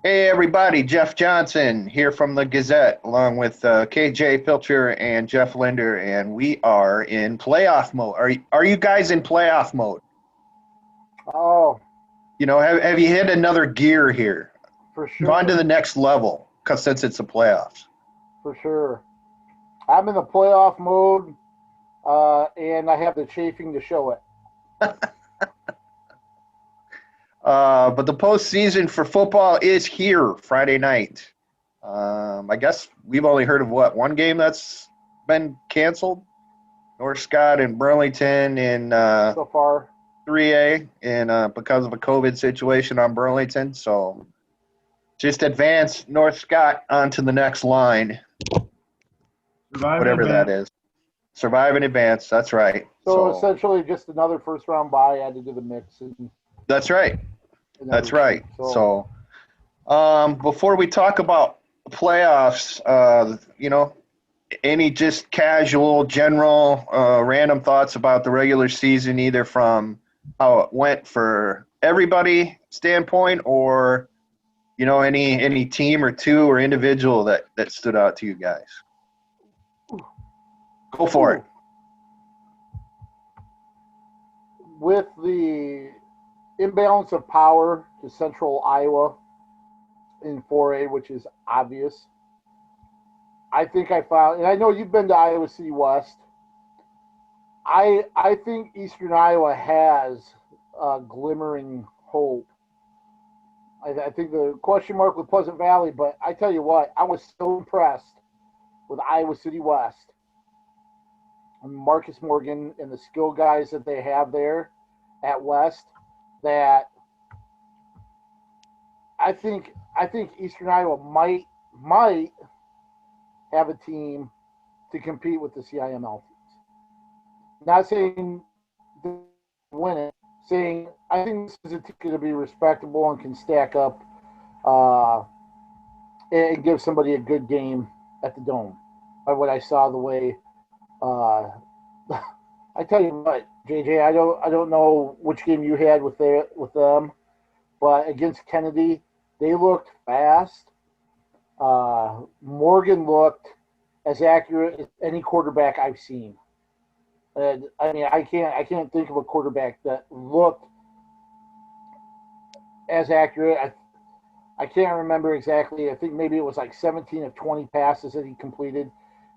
Hey everybody, Jeff Johnson here from the Gazette, along with KJ Pilcher and Jeff Linder, and we are in playoff mode. Are you guys in playoff mode? Oh, Have you hit another gear here, for gone to sure, the next level? Because since it's the playoffs, for sure. I'm in the playoff mode, and I have the chafing to show it. but the postseason for football is here Friday night. I guess we've only heard of one game that's been canceled. North Scott and Burlington in So far. 3A and because of a COVID situation on Burlington. So just advance North Scott onto the next line, Survive in whatever that advance. is. Survive in advance. That's right. So So essentially, just another first round bye added to the mix that's right. and That's everything. right. So So before we talk about playoffs, any just casual, general, random thoughts about the regular season, either from how it went for everybody standpoint or any team or two or individual that stood out to you guys. Go for it. ooh, with the imbalance of power to Central Iowa in 4A, which is obvious, I think I found, and I know you've been to Iowa City West. I think Eastern Iowa has a glimmering hope. I think the question mark with Pleasant Valley, but I tell you what, I was so impressed with Iowa City West and Marcus Morgan and the skill guys that they have there at West that I think Eastern Iowa might have a team to compete with the CIML teams. Not saying win it, saying I think this is a team going to be respectable and can stack up uh, and give somebody a good game at the Dome. By what I saw, the way uh, I tell you what, JJ, I don't know which game you had with them, but against Kennedy, they looked fast. Morgan looked as accurate as any quarterback I've seen. And I mean, I can't think of a quarterback that looked as accurate. I can't remember exactly. I think maybe it was like 17 of 20 passes that he completed.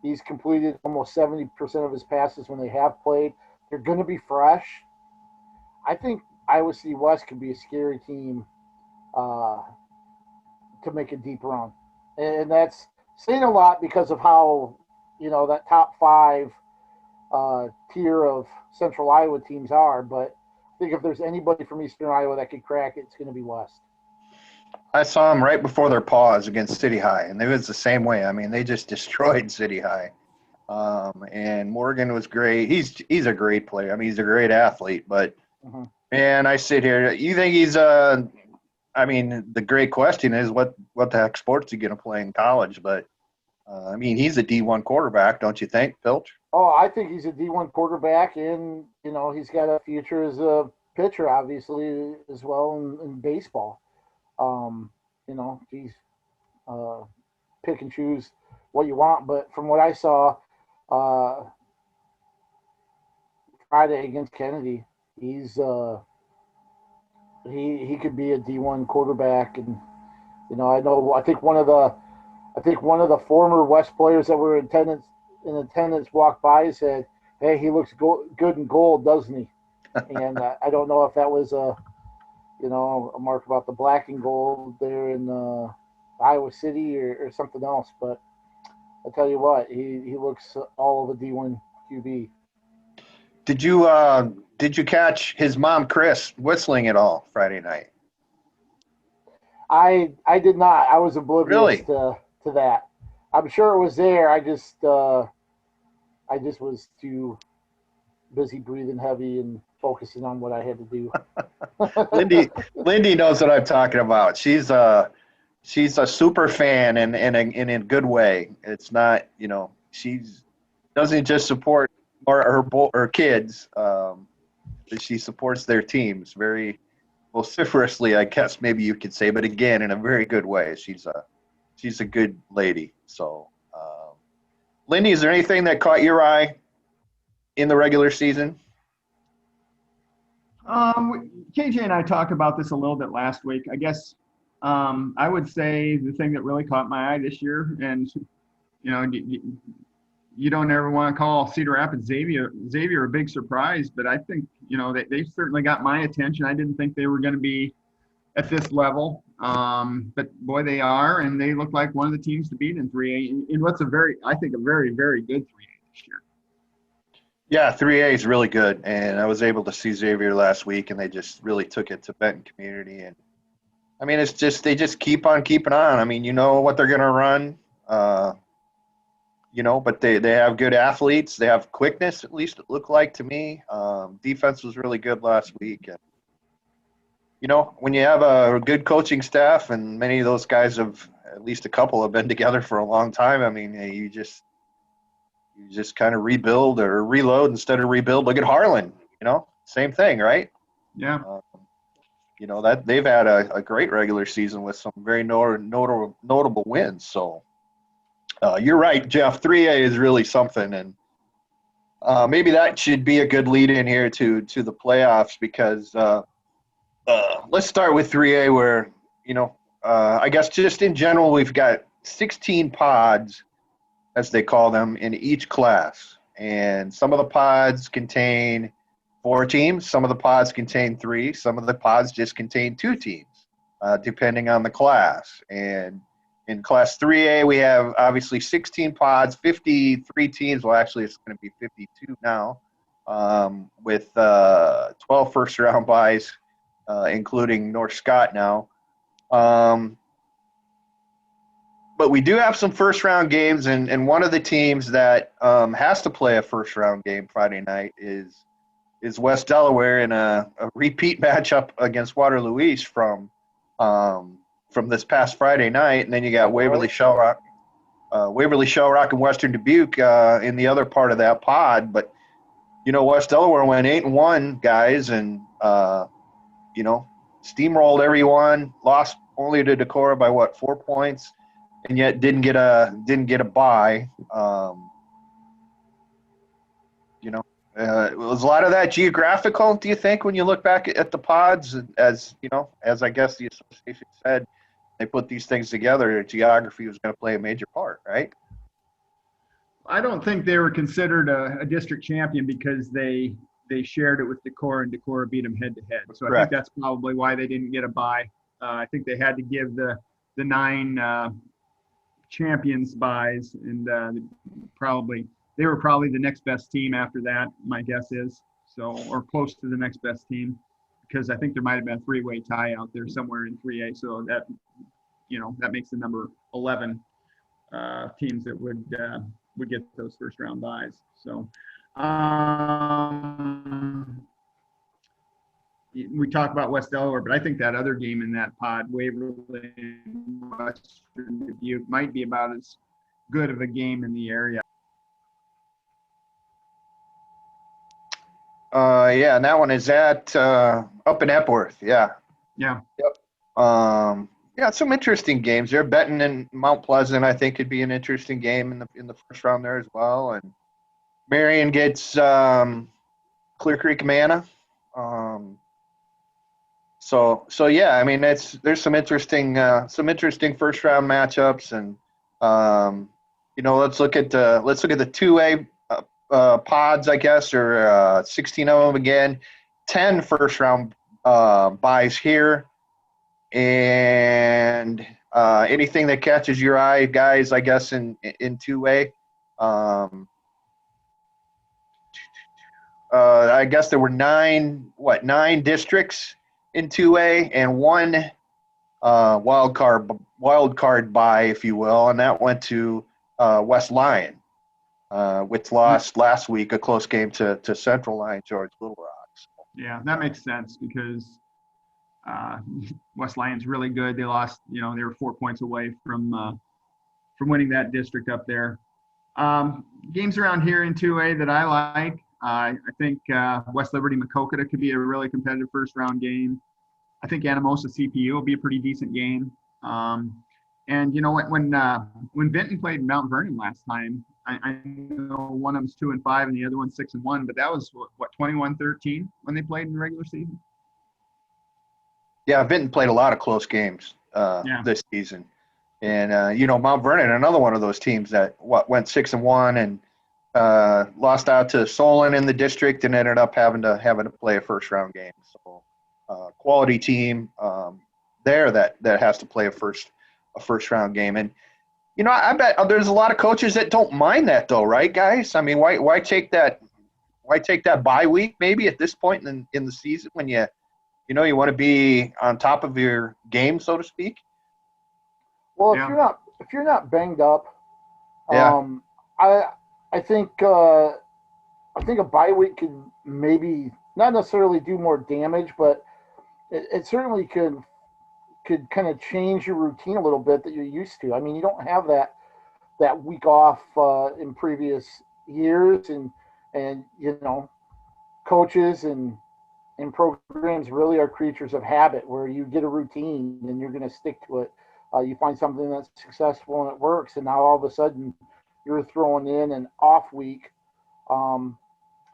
He's completed almost 70% of his passes when they have played. They're going to be fresh. I think Iowa City West could be a scary team uh, to make a deep run. And that's saying a lot because of how, that top five tier of Central Iowa teams are. But I think if there's anybody from Eastern Iowa that could crack it, it's going to be West. I saw them right before their pause against City High, and it was the same way. I mean, they just destroyed City High. And Morgan was great. He's a great player. I mean, he's a great athlete. But Mm-hmm. man, I sit here. You think he's I mean, the great question is what the heck sports is he going to play in college? But I mean, he's a D1 quarterback, don't you think, Pilch? Oh, I think he's a D1 quarterback, and he's got a future as a pitcher, obviously, as well in baseball. Um, he's uh, pick and choose what you want, but from what I saw uh, Friday against Kennedy, he's he could be a D1 quarterback, and I think one of the former West players that were in attendance walked by and said, "Hey, he looks good in gold, doesn't he?" And I don't know if that was a mark about the black and gold there in Iowa City or something else. But I tell you what, he looks all of a D1 QB. Did you catch his mom Chris whistling at all Friday night? I did not. I was oblivious Really? to that. I'm sure it was there. I just was too busy breathing heavy and focusing on what I had to do. Lindy knows what I'm talking about. She's a super fan and in a good way. It's not she's doesn't just support her kids. She supports their teams. Very vociferously, I guess maybe you could say, but again, in a very good way. She's a good lady. So, Lindy, is there anything that caught your eye in the regular season? KJ and I talked about this a little bit last week. I guess I would say the thing that really caught my eye this year, and you don't ever want to call Cedar Rapids Xavier a big surprise, but I think they certainly got my attention. I didn't think they were going to be at this level, but boy, they are, and they look like one of the teams to beat in 3A. In what's I think a very, very good 3A this year. Yeah, 3A is really good, and I was able to see Xavier last week, and they just really took it to Benton Community. And I mean, it's just they just keep on keeping on. I mean, you know what they're going to run, but they have good athletes. They have quickness, at least it looked like to me. Defense was really good last week, and when you have a good coaching staff, and many of those guys at least a couple have been together for a long time. I mean, you just kind of rebuild or reload instead of rebuild. Look at Harlan, same thing, right? Yeah. That they've had a great regular season with some very notable wins. So you're right, Jeff. 3A is really something, and maybe that should be a good lead in here to the playoffs because let's start with 3A where, I guess just in general we've got 16 pods, as they call them, in each class. And some of the pods contain 4 teams. Some of the pods contain 3. Some of the pods just contain 2 teams, depending on the class. And in Class 3A, we have obviously 16 pods, 53 teams. Well, actually, it's going to be 52 now, with 12 first-round buys, including North Scott now. But we do have some first-round games, and one of the teams that has to play a first-round game Friday night is West Delaware in a repeat matchup against Waterloo East from this past Friday night. And then you got Waverly Shell Rock and Western Dubuque in the other part of that pod. But, West Delaware went 8-1, guys, and, steamrolled everyone, lost only to Decorah by, 4 points? And yet didn't get a bye. Was a lot of that geographical, do you think, when you look back at the pods? As I guess the association said, they put these things together, geography was going to play a major part, right? I don't think they were considered a district champion because they shared it with Decorah, and Decorah beat them head-to-head. So correct. I think that's probably why they didn't get a bye. I think they had to give the 9 champions buys, and they were probably the next best team after that, my guess is, or close to the next best team, because I think there might have been a 3-way tie out there somewhere in 3A, so that makes the number 11 teams that would get those first round buys. So we talk about West Delaware, but I think that other game in that pod, Waverly and Western Dubuque, might be about as good of a game in the area. Yeah, and that one is up in Epworth. Yeah. Yeah. Yep. Some interesting games there. Benton and Mount Pleasant, I think, could be an interesting game in the first round there as well. And Marion gets Clear Creek Manna. So yeah, I mean there's some interesting first round matchups, and let's look at the 2A pods, I guess, or 16 of them again. 10 first round buys here, and anything that catches your eye, guys, I guess in 2A. I guess there were 9 districts in 2A, and 1 wild card buy, if you will, and that went to West Lyon, which lost last week a close game to Central Lyon George Little Rock. So. Yeah, that makes sense because West Lyon's really good. They lost, they were 4 points away from winning that district up there. Games around here in 2A that I like. I think West Liberty Macokota could be a really competitive first round game. I think Anamosa CPU will be a pretty decent game. And you know when Vinton played Mount Vernon last time, I know one of them's 2-5 and the other one's 6-1, but that was what 21-13 when they played in the regular season. Yeah, Vinton played a lot of close games this season, and Mount Vernon, another one of those teams that went 6-1 and lost out to Solon in the district and ended up having to play a first round game. So quality team there that has to play a first round game. And I bet there's a lot of coaches that don't mind that though, right, guys? I mean, why take that bye week maybe at this point in the season when you want to be on top of your game, so to speak? Well, if you're not banged up, yeah. I think a bye week could maybe not necessarily do more damage, but it certainly could kind of change your routine a little bit that you're used to. I mean, you don't have that week off in previous years, and coaches and programs really are creatures of habit, where you get a routine and you're going to stick to it. You find something that's successful and it works, and now all of a sudden you're throwing in an off week.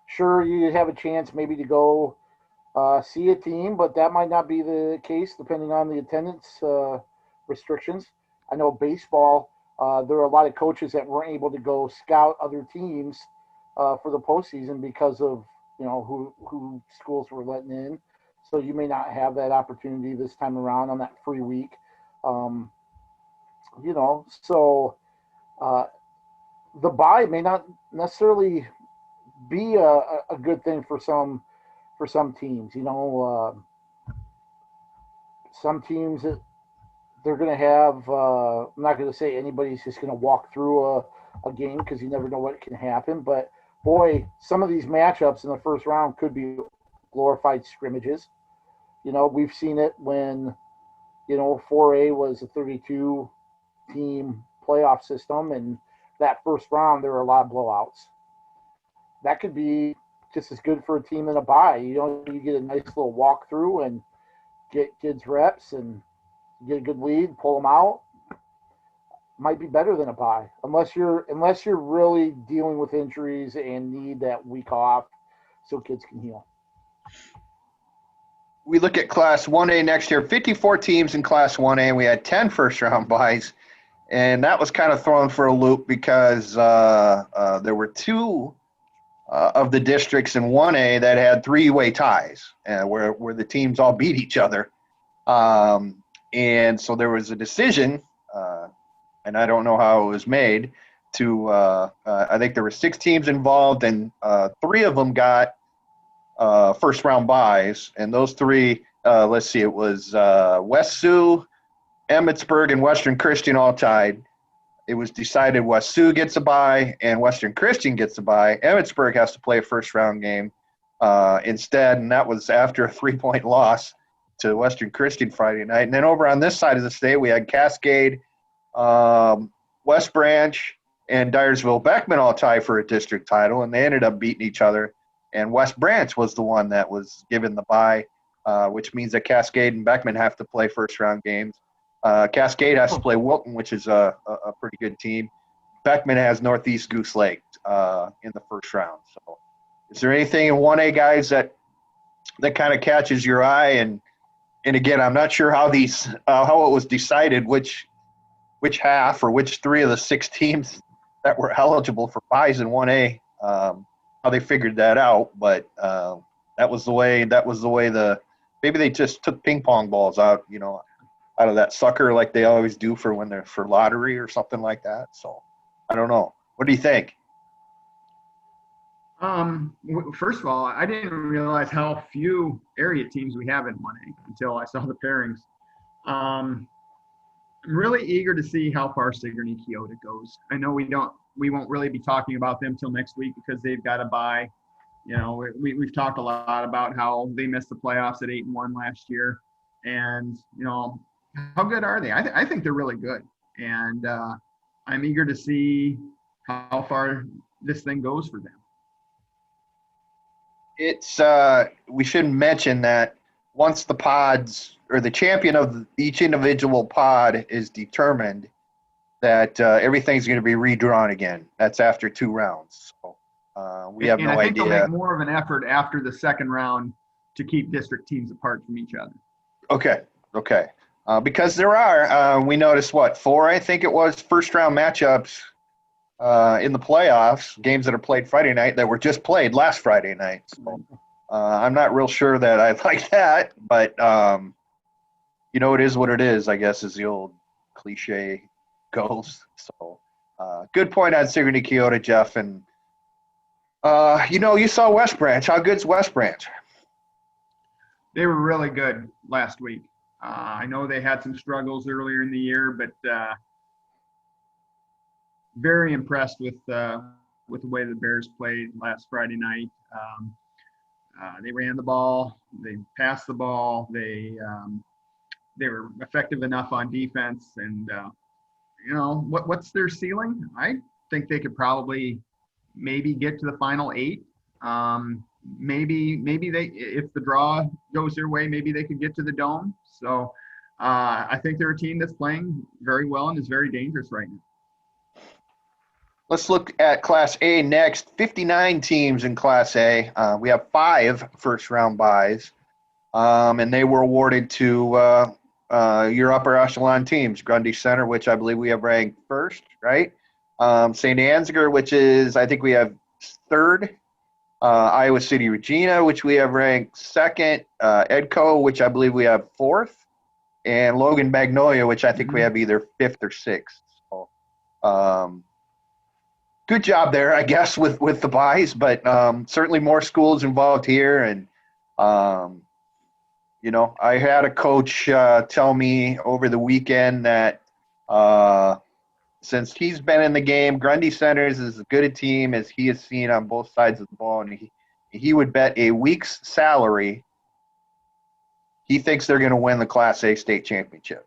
Sure, you have a chance maybe to go see a team, but that might not be the case depending on the attendance restrictions. I know baseball, there are a lot of coaches that weren't able to go scout other teams for the postseason because of who schools were letting in. So you may not have that opportunity this time around on that free week. So the bye may not necessarily be a good thing for some teams. Some teams that they're going to have. I'm not going to say anybody's just going to walk through a game because you never know what can happen. But boy, some of these matchups in the first round could be glorified scrimmages. We've seen it when 4A was a 32 team playoff system, and that first round there were a lot of blowouts. That could be just as good for a team in a bye. You get a nice little walkthrough and get kids reps and get a good lead, pull them out. Might be better than a bye, unless you're really dealing with injuries and need that week off so kids can heal. We look at Class 1A next year, 54 teams in Class 1A, and we had 10 first-round byes. And that was kind of thrown for a loop because there were two of the districts in 1A that had three-way ties where the teams all beat each other. And so there was a decision, and I don't know how it was made, I think there were 6 teams involved, and 3 of them got first round byes, and those 3, let's see, it was West Sioux, Emmitsburg, and Western Christian all tied. It was decided West Sioux gets a bye and Western Christian gets a bye. Emmitsburg has to play a first round game instead, and that was after a 3-point loss to Western Christian Friday night. And then over on this side of the state, we had Cascade, West Branch, and Dyersville Beckman all tie for a district title, and they ended up beating each other. And West Branch was the one that was given the bye, which means that Cascade and Beckman have to play first-round games. Cascade has to play Wilton, which is a pretty good team. Beckman has Northeast Goose Lake in the first round. So is there anything in 1A, guys, that kind of catches your eye? And again, I'm not sure how it was decided, which half or which 3 of the 6 teams that were eligible for byes in 1A, how they figured that out, but that was the way maybe they just took ping pong balls out of that sucker like they always do when they're for lottery or something like that. So I don't know. What do you think? First of all, I didn't realize how few area teams we have in 1A until I saw the pairings. I'm really eager to see how far Sigourney Keota goes. I know we won't really be talking about them till next week because they've got a bye. We've talked a lot about how they missed the playoffs at 8-1 last year, and how good are they? I think they're really good, and I'm eager to see how far this thing goes for them. It's we should mention that once the pods or the champion of each individual pod is determined, that everything's going to be redrawn again. That's after 2 rounds. So we have no I think idea. they'll make more of an effort after the second round to keep district teams apart from each other. Okay. Because there are, we noticed 4, I think it was, first round matchups in the playoffs, games that are played Friday night that were just played last Friday night. So I'm not real sure that I like that, but it is what it is, I guess, as the old cliche goes. So good point on Sigourney Keota, Jeff. And you saw West Branch. How good's West Branch? They were really good last week. I know they had some struggles earlier in the year, but very impressed with the way the Bears played last Friday night. They ran the ball, they passed the ball, they were effective enough on defense, and what's their ceiling? I think they could probably maybe get to the final 8. Maybe they, if the draw goes their way, maybe they could get to the Dome. So I think they're a team that's playing very well and is very dangerous right now. Let's look at Class A next. 59 teams in Class A. We have 5 first-round byes, and they were awarded to your upper echelon teams. Grundy Center, which I believe we have ranked first, right? St. Ansgar, which is, I think we have 3rd. Iowa City Regina, which we have ranked 2nd. Edco, which I believe we have 4th. And Logan Magnolia, which I think we have either 5th or 6th. So, good job there, I guess, with the byes, but certainly more schools involved here. And, I had a coach tell me over the weekend that since he's been in the game, Grundy Centers is as good a team as he has seen on both sides of the ball. And he would bet a week's salary he thinks they're going to win the Class A state championship.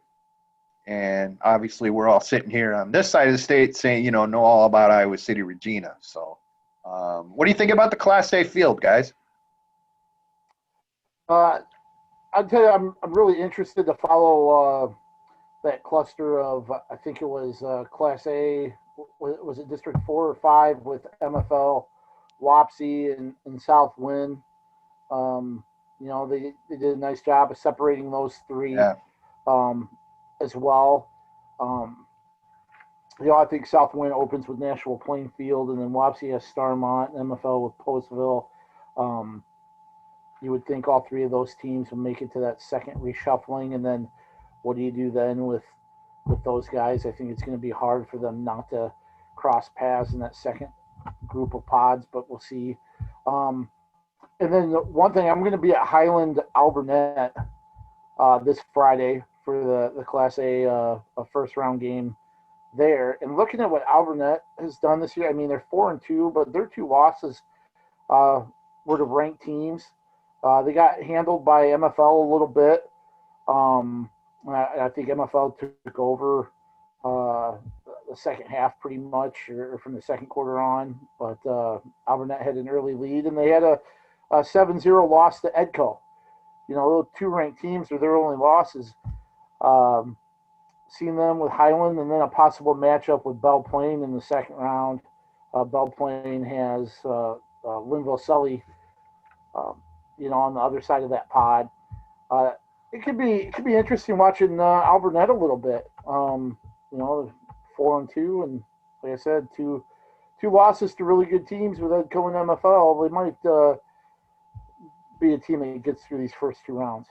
And obviously we're all sitting here on this side of the state saying, know all about Iowa City Regina. So what do you think about the Class A field, guys? I'll tell you, I'm really interested to follow that cluster of, I think it was Class A, was it District 4 or 5 with MFL, Wapsie, and South Wind. They did a nice job of separating those 3 as well. I think South Wind opens with Nashville Plainfield, and then Wapsie has Starmont, and MFL with Postville. You would think all 3 of those teams will make it to that second reshuffling, and then what do you do then with those guys? I think it's going to be hard for them not to cross paths in that second group of pods, but we'll see. And then one thing, I'm going to be at Highland Alburnett this Friday for the Class A first round game there. And looking at what Alburnett has done this year, I mean, they're 4-2, but their 2 losses were to ranked teams. They got handled by MFL a little bit. I think MFL took over the second half pretty much, or from the second quarter on. But Alburnett had an early lead, and they had a 7-0 loss to Edco. Those 2 ranked teams are their only losses. Seen them with Highland, and then a possible matchup with Belle Plaine in the second round. Belle Plaine has Linville Sully, on the other side of that pod. It could be interesting watching Alburnett a little bit. 4-2, and like I said, two losses to really good teams with Edco and MFL. They might be a team that gets through these first 2 rounds.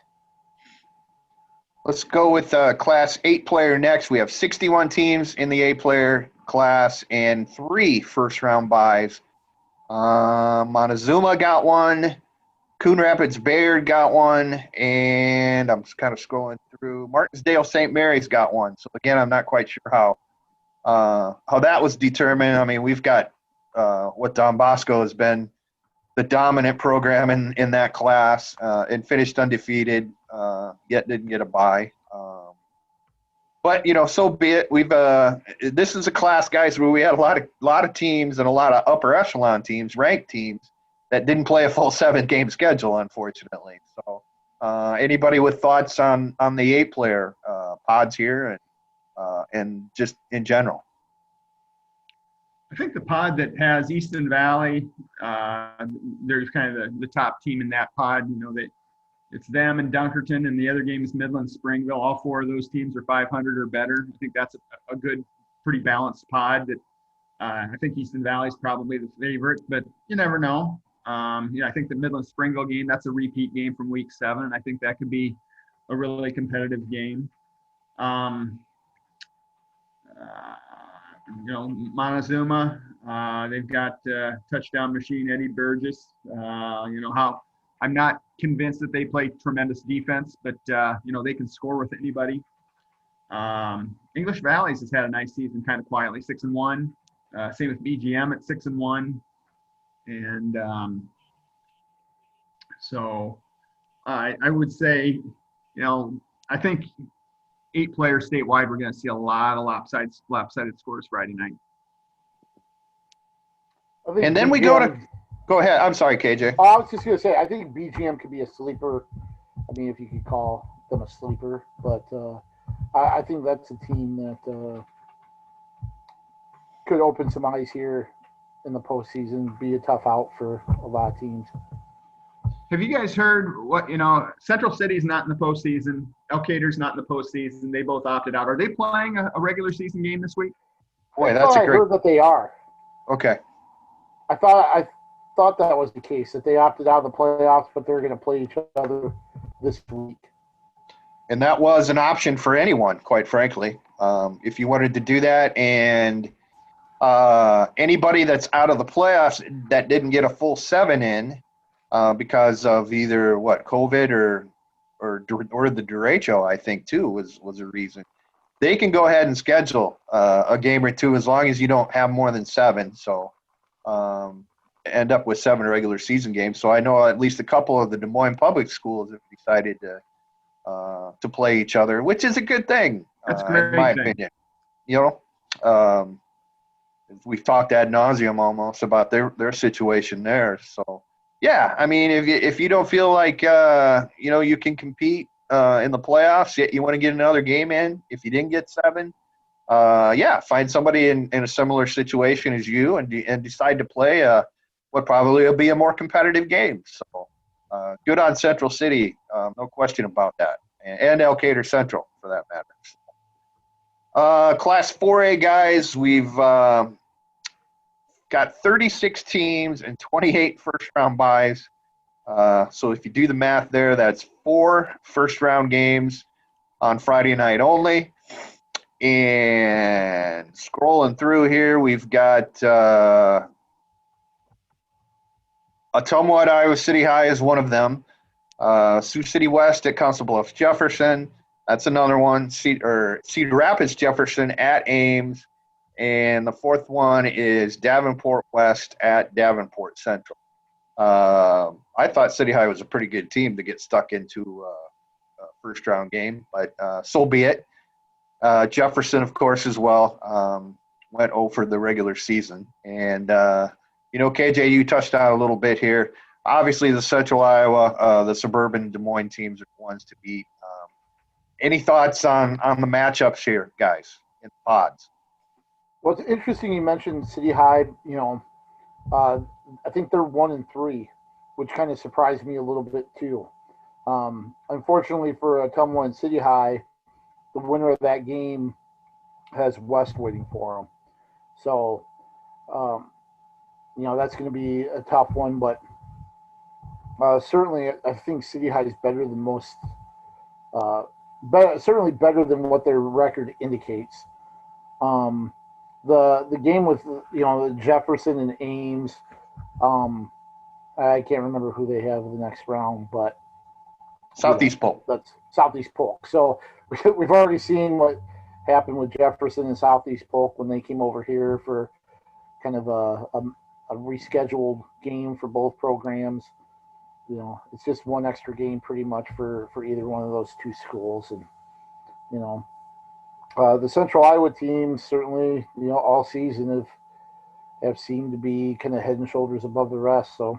Let's go with Class 8 player next. We have 61 teams in the 8-player class and 3 first-round byes. Montezuma got 1. Coon Rapids Bayard got 1. And I'm just kind of scrolling through. Martinsdale St. Mary's got 1. So, again, I'm not quite sure how that was determined. I mean, we've got what Don Bosco has been the dominant program in that class and finished undefeated, yet didn't get a bye. But so be it. We've this is a class, guys, where we had a lot of teams and a lot of upper echelon teams, ranked teams, that didn't play a full 7-game schedule, unfortunately. So Anybody with thoughts on the 8-player pods here and just in general? I think the pod that has Easton Valley, there's kind of the top team in that pod. It's them and Dunkerton, and the other game is Midland Springville. All 4 of those teams are 500 or better. I think that's a good, pretty balanced pod. That I think Easton Valley is probably the favorite, but you never know. I think the Midland Springville game, that's a repeat game from week 7, and I think that could be a really competitive game. Montezuma, they've got touchdown machine Eddie Burgess. How I'm not convinced that they play tremendous defense, but they can score with anybody. English Valleys has had a nice season, kind of quietly, 6-1. Same with BGM at 6-1, and so I would say, I think 8-player statewide, we're going to see a lot of lopsided scores Friday night. And then we go ahead. I'm sorry, KJ. I was just going to say, I think BGM could be a sleeper. I mean, if you could call them a sleeper, but I think that's a team that could open some eyes here in the postseason, be a tough out for a lot of teams. Have you guys heard what, Central City's not in the postseason, Elkader's not in the postseason, they both opted out. Are they playing a regular season game this week? Boy, that's a great. I heard that they are. Okay. I thought that was the case, that they opted out of the playoffs, but they're going to play each other this week. And that was an option for anyone, quite frankly. If you wanted to do that, and anybody that's out of the playoffs that didn't get a full 7 in because of either COVID or the derecho, I think too was a reason. They can go ahead and schedule a game or two as long as you don't have more than 7. So end up with 7 regular season games. So I know at least a couple of the Des Moines public schools have decided to play each other, which is a good thing. That's great, in my opinion. We've talked ad nauseum almost about their situation there. So yeah, I mean, if you don't feel like you can compete in the playoffs, yet you want to get another game in, if you didn't get 7, find somebody in a similar situation as you and decide to play what probably will be a more competitive game. So good on Central City, no question about that, and Elkader Central for that matter. Class 4A guys, we've got 36 teams and 28 first-round buys. So if you do the math there, that's 4 first-round games on Friday night only. And scrolling through here, we've got Ottumwa at Iowa City High is one of them. Sioux City West at Council Bluffs Jefferson. That's another one. Cedar Rapids Jefferson at Ames. And the 4th one is Davenport West at Davenport Central. I thought City High was a pretty good team to get stuck into a first-round game, but so be it. Jefferson, of course, as well, went 0 for the regular season. And, KJ, you touched on a little bit here. Obviously, the Central Iowa, the suburban Des Moines teams are the ones to beat. Any thoughts on the matchups here, guys, in the pods? Well, it's interesting you mentioned City High. I think they're 1-3, which kind of surprised me a little bit too. Unfortunately for Ottumwa and City High, the winner of that game has West waiting for them. So, that's going to be a tough one. But certainly, I think City High is better than most. Certainly better than what their record indicates. The game with Jefferson and Ames, I can't remember who they have in the next round, but Southeast Polk. That's Southeast Polk. So we've already seen what happened with Jefferson and Southeast Polk when they came over here for kind of a rescheduled game for both programs. It's just one extra game pretty much for either one of those two schools, and the Central Iowa teams certainly, all season have seemed to be kind of head and shoulders above the rest. So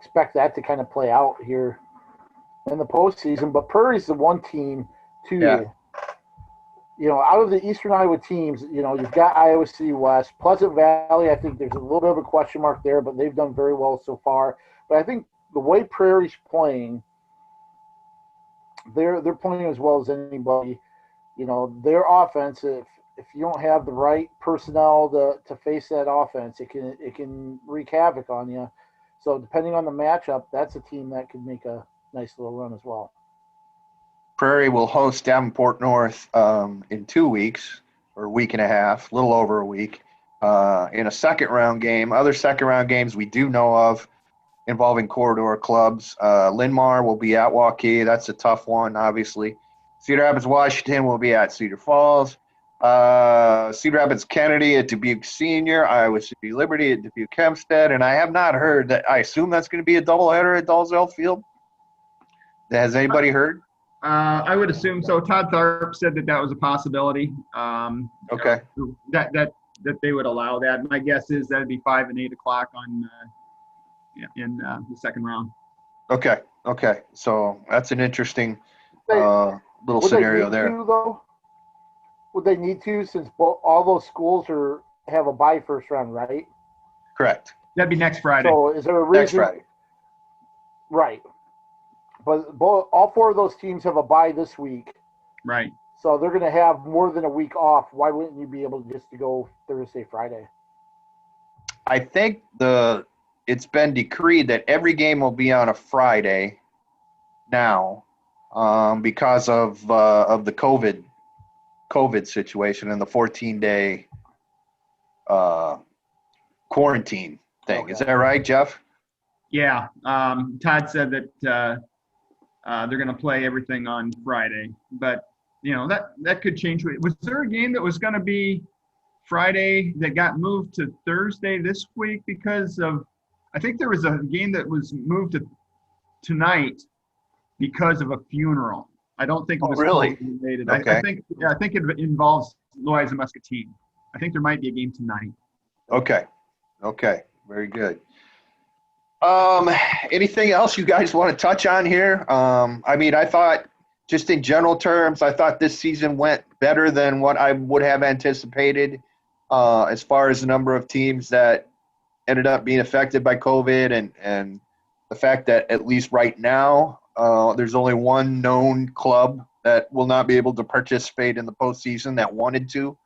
expect that to kind of play out here in the postseason. But Prairie's the one team, too. Yeah. Out of the Eastern Iowa teams, you've got Iowa City West. Pleasant Valley, I think there's a little bit of a question mark there, but they've done very well so far. But I think the way Prairie's playing, they're playing as well as anybody. Their offense, if you don't have the right personnel to face that offense, it can wreak havoc on you. So depending on the matchup, that's a team that could make a nice little run as well. Prairie will host Davenport North in 2 weeks, or a week and a half, a little over a week, in a second-round game. Other second-round games we do know of involving corridor clubs. Linn-Mar will be at Waukee. That's a tough one, obviously. Cedar Rapids, Washington will be at Cedar Falls. Cedar Rapids, Kennedy at Dubuque Senior. Iowa City Liberty at Dubuque Hempstead. And I have not heard that. I assume that's going to be a doubleheader at Dalzell Field. Has anybody heard? I would assume so. Todd Tharp said that was a possibility. Okay. That they would allow that. My guess is that'd be 5 and 8 o'clock on in the second round. Okay. So that's an interesting little scenario there. Would they need to, since all those schools have a bye first round, right? Correct. That'd be next Friday. So is there a reason? Next Friday. Right. But all 4 of those teams have a bye this week. Right. So they're going to have more than a week off. Why wouldn't you be able to go Thursday, Friday? I think it's been decreed that every game will be on a Friday now because of the COVID situation and the 14-day quarantine thing. Okay. Is that right, Jeff? Yeah. Todd said that they're going to play everything on Friday, but that could change. Was there a game that was going to be Friday that got moved to Thursday this week because of? I think there was a game that was moved to tonight because of a funeral. I don't think it was really related. Okay. I think it involves Louisa Muscatine. I think there might be a game tonight. Okay. Very good. Anything else you guys want to touch on here? I thought, just in general terms, I thought this season went better than what I would have anticipated as far as the number of teams that ended up being affected by COVID and the fact that at least right now there's only one known club that will not be able to participate in the postseason that wanted to.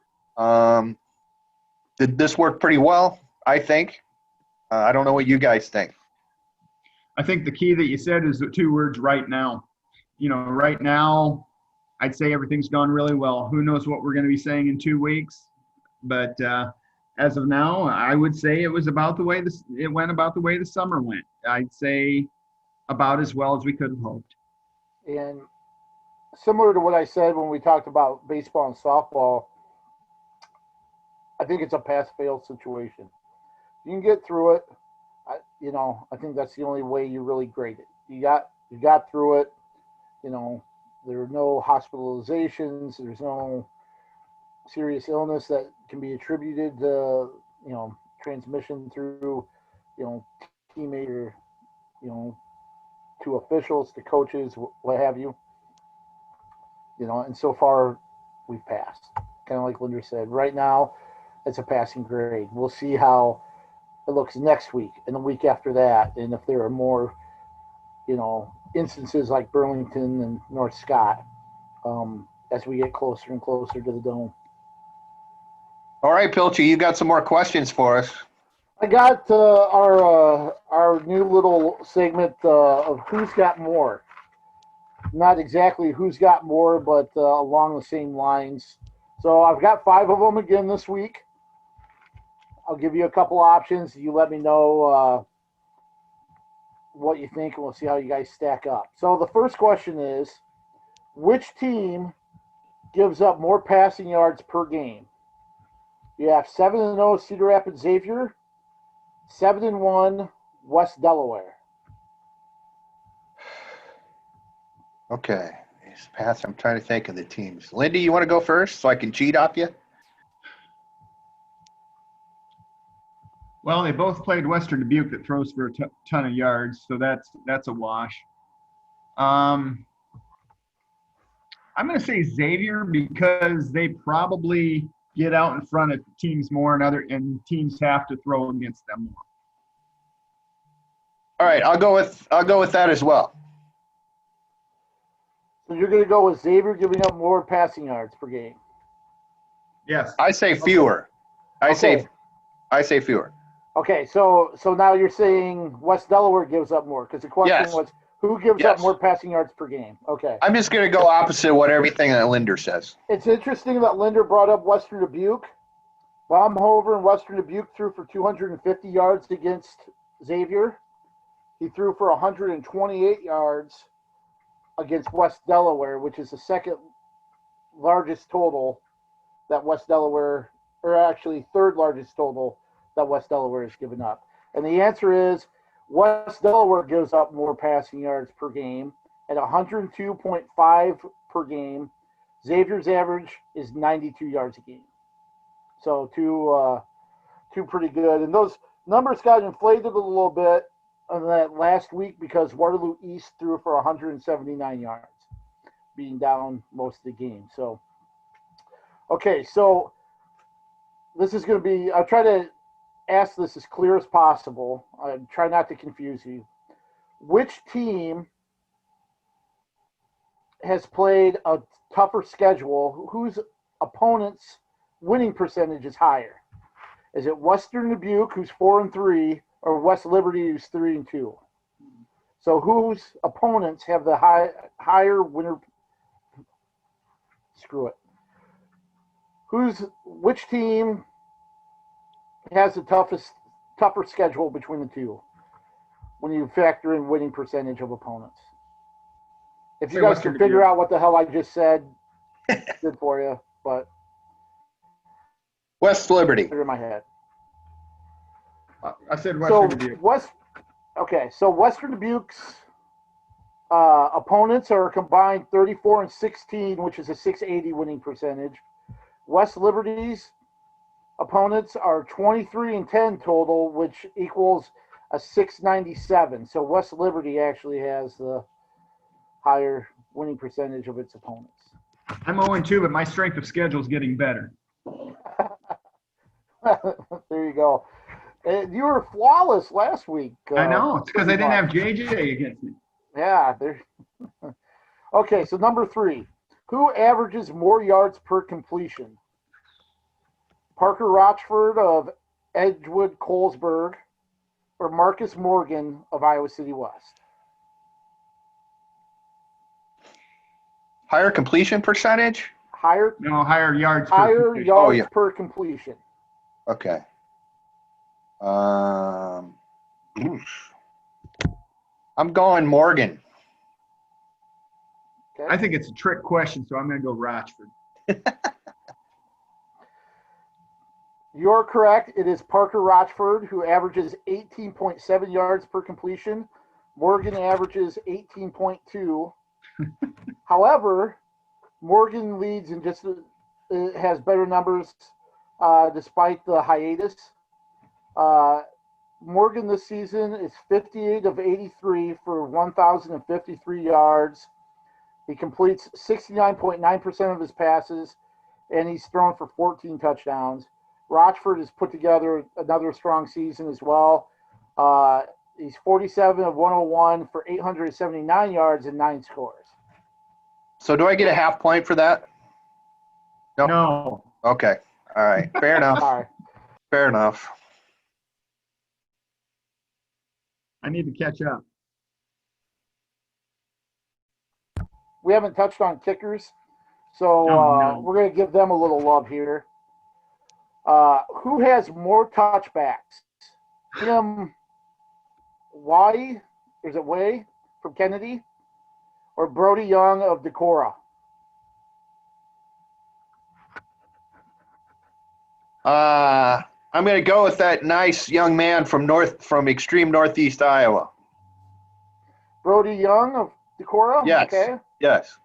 Did this work pretty well, I think. I don't know what you guys think. I think the key that you said is the 2 words, right now. Right now, I'd say everything's gone really well. Who knows what we're going to be saying in 2 weeks? But as of now, I would say it went about the way the summer went. I'd say about as well as we could have hoped. And similar to what I said when we talked about baseball and softball, I think it's a pass-fail situation. You can get through it. I think that's the only way you really grade it. You got through it. There are no hospitalizations. There's no serious illness that can be attributed to, transmission through, teammate or, to officials, to coaches, what have you. And so far we've passed. Kind of like Linder said, right now it's a passing grade. We'll see how it looks next week and the week after that, and if there are more, instances like Burlington and North Scott as we get closer and closer to the dome. All right, Pilcher, you got some more questions for us. I got our new little segment of Who's Got More. Not exactly who's got more, but along the same lines. So I've got 5 of them again this week. I'll give you a couple options. You let me know what you think, and we'll see how you guys stack up. So the first question is, which team gives up more passing yards per game? You have 7-0 Cedar Rapids Xavier, 7-1 West Delaware. Okay. I'm trying to think of the teams. Lindy, you want to go first so I can cheat off you? Well, they both played Western Dubuque that throws for a ton of yards, so that's a wash. I'm going to say Xavier because they probably get out in front of teams more and teams have to throw against them more. All right, I'll go with that as well. So you're going to go with Xavier giving up more passing yards per game. Yes. I say fewer. Okay. I say fewer. Okay, so now you're saying West Delaware gives up more because the question was who gives up more passing yards per game? Okay. I'm just going to go opposite of what everything that Linder says. It's interesting that Linder brought up Western Dubuque. Baumhover and Western Dubuque threw for 250 yards against Xavier. He threw for 128 yards against West Delaware, which is the second largest total that West Delaware, or actually third largest total that West Delaware has given up. And the answer is West Delaware gives up more passing yards per game at 102.5 per game. Xavier's average is 92 yards a game. So two pretty good. And those numbers got inflated a little bit on that last week because Waterloo East threw for 179 yards, being down most of the game. So, okay, so this is going to be, I'll try to ask this as clear as possible. I try not to confuse you. Which team has played a tougher schedule? Whose opponent's winning percentage is higher? Is it Western Dubuque, who's 4-3, or West Liberty, who's 3-2? So whose opponents have the higher winner? Screw it. Which team has the tougher schedule between the two when you factor in winning percentage of opponents? If you guys can figure out what the hell I just said, good for you. But West Liberty. Figure in my head. I said Western Dubuque. So Western Dubuque's opponents are combined 34-16, which is a 680 winning percentage. West Liberty's opponents are 23-10 total, which equals a 697. So West Liberty actually has the higher winning percentage of its opponents. I'm 0-2, but my strength of schedule is getting better. There you go. You were flawless last week. I know. It's because I didn't have JJ against me. Yeah. Okay, so number 3. Who averages more yards per completion? Parker Rochford of Edgewood Colesburg or Marcus Morgan of Iowa City West? Higher completion percentage? Higher yards per completion. Okay. I'm going Morgan. Okay. I think it's a trick question, so I'm going to go Rochford. You're correct. It is Parker Rochford, who averages 18.7 yards per completion. Morgan averages 18.2. However, Morgan leads and just has better numbers despite the hiatus. Morgan this season is 58 of 83 for 1,053 yards. He completes 69.9% of his passes, and he's thrown for 14 touchdowns. Rochford has put together another strong season as well. He's 47 of 101 for 879 yards and 9 scores. So do I get a half point for that? Nope. No. Okay. All right. Fair enough. All right. Fair enough. I need to catch up. We haven't touched on kickers, so No. we're going to give them a little love here. Who has more touchbacks? Tim Way from Kennedy or Brody Young of Decorah? I'm going to go with that nice young man from extreme northeast Iowa. Brody Young of Decorah? Yes. Okay. Yes.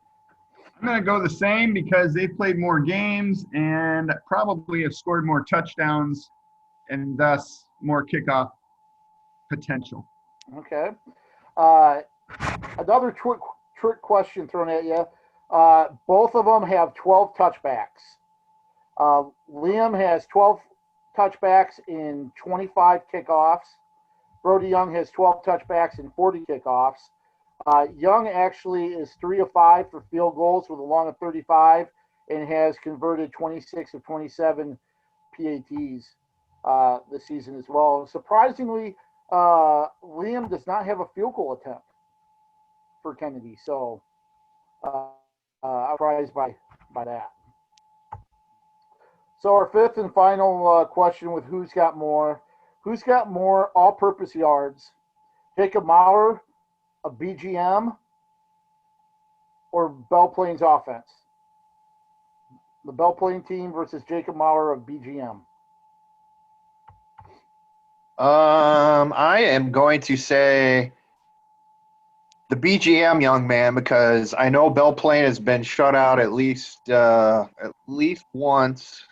I'm going to go the same because they've played more games and probably have scored more touchdowns and thus more kickoff potential. Okay. Another trick question thrown at you. Both of them have 12 touchbacks. Liam has 12 touchbacks in 25 kickoffs. Brody Young has 12 touchbacks in 40 kickoffs. Young actually is 3 of 5 for field goals with a long of 35 and has converted 26 of 27 PATs this season as well. Surprisingly, Liam does not have a field goal attempt for Kennedy, so I'm surprised by that. So our fifth and final question with who's got more all-purpose yards? Jacob Maurer of BGM or Belle Plains offense? The Belle Plains team versus Jacob Maurer of BGM. I am going to say the BGM young man because I know Belle Plains has been shut out at least once,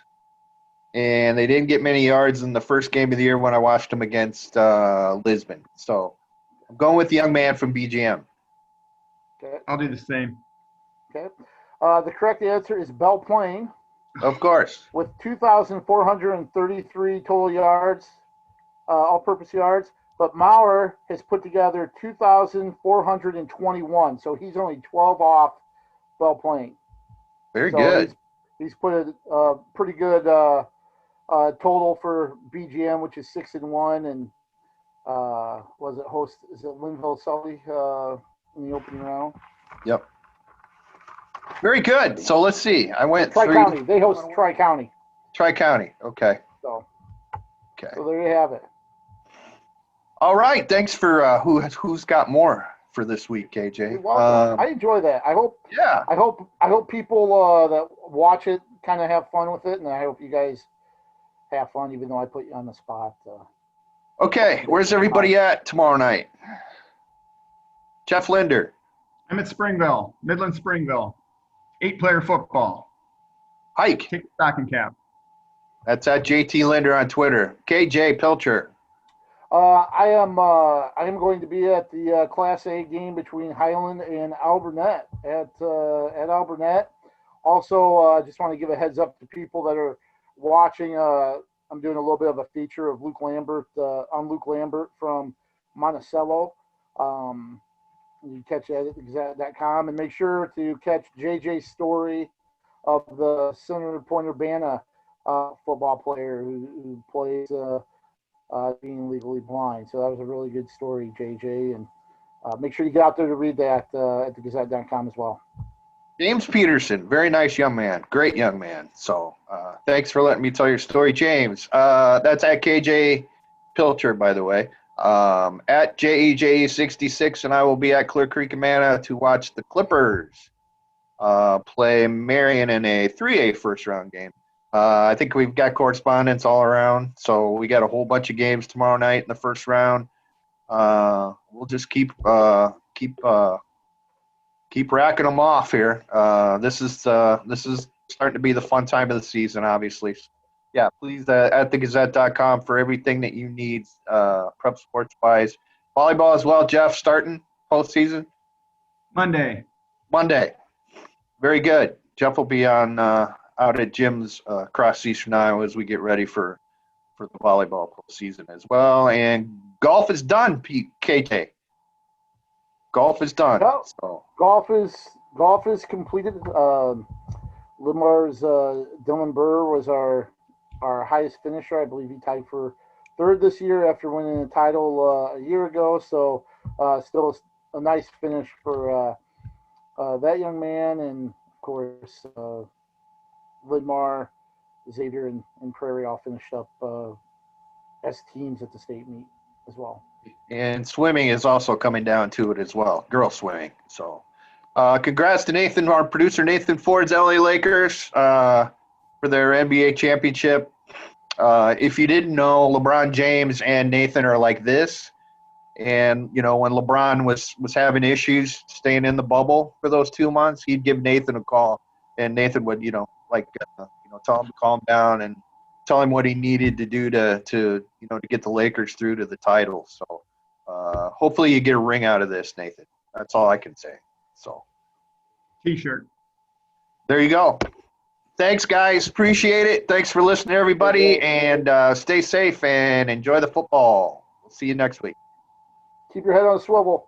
and they didn't get many yards in the first game of the year when I watched them against Lisbon. So I'm going with the young man from BGM. Okay. I'll do the same. Okay. The correct answer is Belle Plains. Of course. With 2,433 total yards, all-purpose yards. But Maurer has put together 2,421, so he's only 12 off Belle Plains. Very good. He's put a pretty good total for BGM, which is 6-1, and is it Linville Sully in the opening round? Yep. Very good. So let's see. I went Tri-County. They host Tri-County. Tri-County. Okay. So there you have it. All right. Thanks for who's got more for this week, KJ. You're welcome. I enjoy that. I hope people that watch it kind of have fun with it, and I hope you guys have fun, even though I put you on the spot. Okay. Where's everybody at tomorrow night? Jeff Linder. I'm at Springville, Midland Springville. 8-player football. Hike. Take the stocking cap. That's at JT Linder on Twitter. KJ Pilcher. I am going to be at the Class A game between Highland and Alburnett at Alburnett. Also, just want to give a heads up to people that are watching. I'm doing a little bit of a feature of Luke Lambert on Luke Lambert from Monticello. You can catch that at Gazette.com, and make sure to catch JJ's story of the Senator Pointer-Banna football player who plays being legally blind. So that was a really good story, JJ, and make sure you get out there to read that at the Gazette.com as well. James Peterson, very nice young man, great young man. So thanks for letting me tell your story, James. That's at KJ Pilcher, by the way. At JEJ66, and I will be at Clear Creek Amana to watch the Clippers play Marion in a 3A first-round game. I think we've got correspondence all around, so we got a whole bunch of games tomorrow night in the first round. We'll just keep racking them off here. This is starting to be the fun time of the season, obviously. Yeah, please at thegazette.com for everything that you need prep sports-wise. Volleyball as well, Jeff, starting postseason? Monday. Very good. Jeff will be on out at gyms across Eastern Iowa as we get ready for the volleyball postseason as well. And golf is done, KJ. Golf is done. Yep. So. Golf is completed. Limar's Dylan Burr was our highest finisher. I believe he tied for third this year after winning the title a year ago. So still a nice finish for that young man. And, of course, Lidmar, Xavier, and Prairie all finished up as teams at the state meet as well. And swimming is also coming down to it as well, girls swimming. So congrats to Nathan, our producer, Nathan Ford's LA Lakers for their NBA championship. If you didn't know, LeBron James and Nathan are like this. And, you know, when LeBron was having issues staying in the bubble for those 2 months, he'd give Nathan a call. And Nathan would, tell him to calm down and tell him what he needed to do to get the Lakers through to the title. So hopefully you get a ring out of this, Nathan. That's all I can say. So T-shirt. there you go. Thanks, guys. Appreciate it. Thanks for listening, everybody, and stay safe and enjoy the football. We'll see you next week. Keep your head on a swivel.